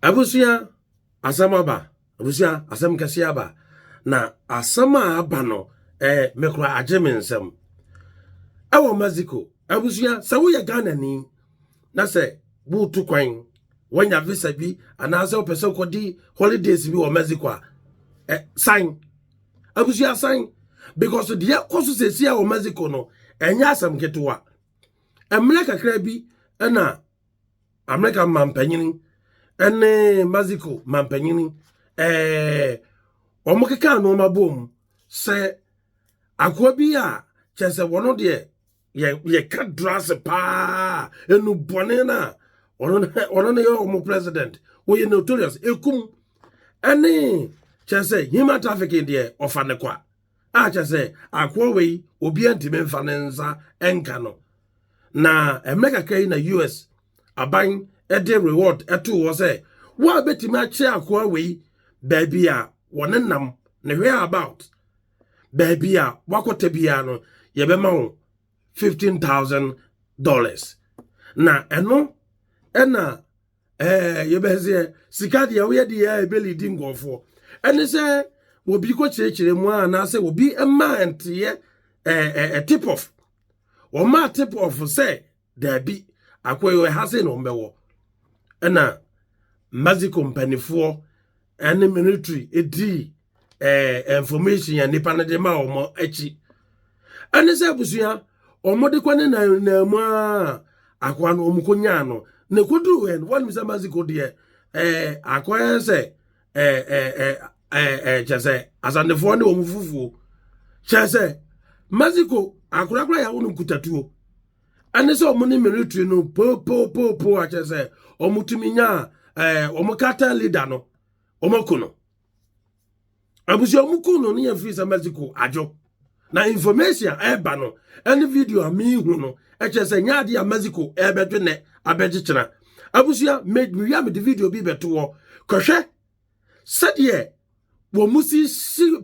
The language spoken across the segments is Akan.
Abusia asamaba abusia asam kasiaba na asama abano mekura ageminsem awo Mexico abusia sawo ye Ghana ni na se butu kwan wanya visa bi anase opese kodi holidays bi wo Mexico sign abusia sign because the koso sesia wo Mexico no enya asam ketewa America kra bi na America mampanyin ene Mexico mampanyin omukeka no mabom se akwa bi a chese wono de ye ka drase pa enu bone na ono ne yo president we ye notorious ekum ene chese human trafficking de ofane kwa a chese akwa we obi antime mfa ne nza enka no na America kai na US aban ede reward eto wo se wa betima ache akwa we baby a wonenam ne where about baby a wakote bia no ye be ma wo $15,000 na eno ena ye be se sika de we de ya ebeli di ngofo ene se obi ko chirechire mu ana se obi ema ente tip off o ma tip off se dabi akwa ha se no mbewo ena Mexico mpanifo ene military edi information ya nipa na de ma omo achi ene se abusuya omo de kwane na mu akwa no omukonya no ne kodu en one misa Mexico de akwa se chese asandefo ne omufufu chese Mexico akura ya wonu kutatuo ene se omo ne military no po a chese omutuminya omukata leader no omokuno abusi omukuno ni afisa Mexico ajo na information eba no any video ami hu no chese nyaade ya Mexico ebedwene abegichira abusi me the video bi beto wo kohwe sadie wo musi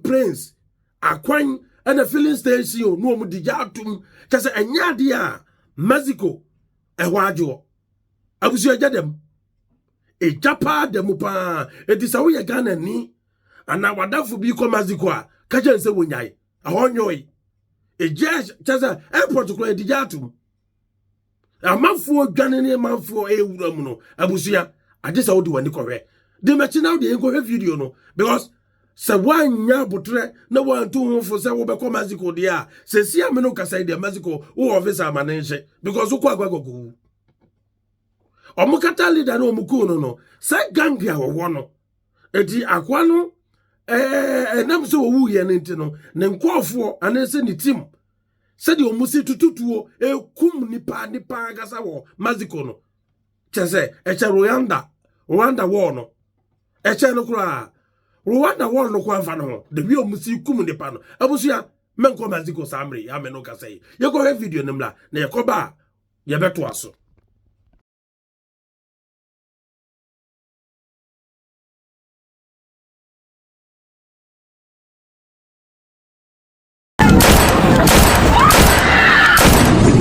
prince akwan and a filling station no mu dijatum chese nyaade ya Mexico ehwajo abusi ajadem ejapa demupa edisawo ye Ghana ni ana wadafu bi ko Mexico a kaje nse wonyai ahonyoy eje chaza airport ko edijatum amanfo dwane ne manfo ewura mu no abusuya agesa wo de wani kohwe de mechi na de enko video no because se wanya botre na wantu honfo se wo be ko Mexico de a se sia me no kasa de Mexico wo office amanenhye because wo kwa kwagogo omukata leader no omukuno no se gangia wo no edi akwa no nam se wo wuye ne ntino ne nkofo anese ni team se de omusi tututuo ekum nipa gasa wo Mexico no chese eche Rwanda wo no eche no kura Rwanda wo no kwa fa no de bi omusi kum nipa no abusuya menko Mexico samre ya me no kasa ye ko video nimla na ye ko ba ye beto aso.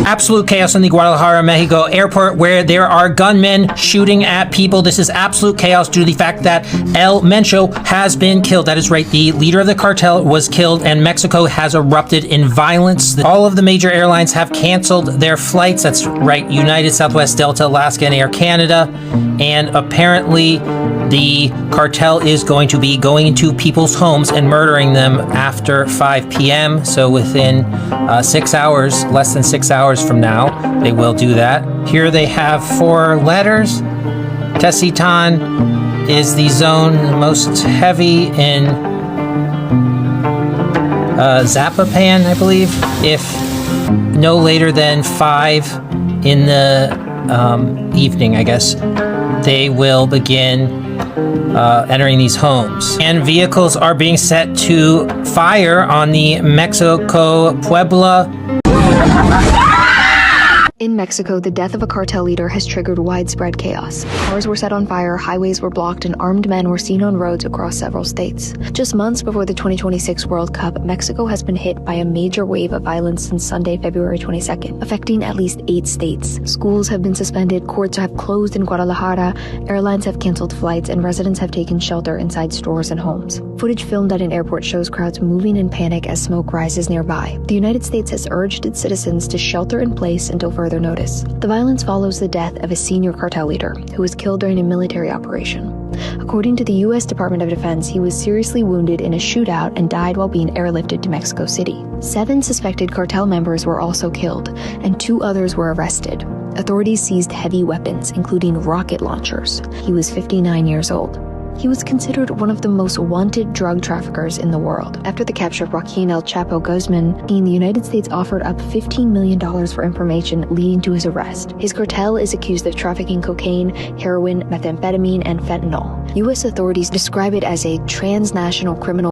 Absolute chaos in the Guadalajara, Mexico airport where there are gunmen shooting at people. This is absolute chaos due to the fact that El Mencho has been killed. That is right. The leader of the cartel was killed and Mexico has erupted in violence. All of the major airlines have canceled their flights. That's right. United, Southwest, Delta, Alaska, and Air Canada. And apparently the cartel is going to be going into people's homes and murdering them after 5 p.m. So within 6 hours, less than 6 hours from now, they will do that. Here they have 4 letters. Tesitan is the zone most heavy in Zapopan, I believe. If no later than 5 in the evening, I guess, they will begin entering these homes. And vehicles are being set to fire on the Mexico Puebla In Mexico, the death of a cartel leader has triggered widespread chaos. Cars were set on fire, highways were blocked, and armed men were seen on roads across several states. Just months before the 2026 World Cup, Mexico has been hit by a major wave of violence since Sunday, February 22nd, affecting at least 8 states. Schools have been suspended, courts have closed in Guadalajara, airlines have canceled flights, and residents have taken shelter inside stores and homes. Footage filmed at an airport shows crowds moving in panic as smoke rises nearby. The United States has urged its citizens to shelter in place until further notice. The violence follows the death of a senior cartel leader who was killed during a military operation. According to the U.S. Department of Defense, he was seriously wounded in a shootout and died while being airlifted to Mexico City. 7 suspected cartel members were also killed, and 2 others were arrested. Authorities seized heavy weapons, including rocket launchers. He was 59 years old. He was considered one of the most wanted drug traffickers in the world. After the capture of Joaquin El Chapo Guzman, the United States offered up $15 million for information leading to his arrest. His cartel is accused of trafficking cocaine, heroin, methamphetamine, and fentanyl. U.S. authorities describe it as a transnational criminal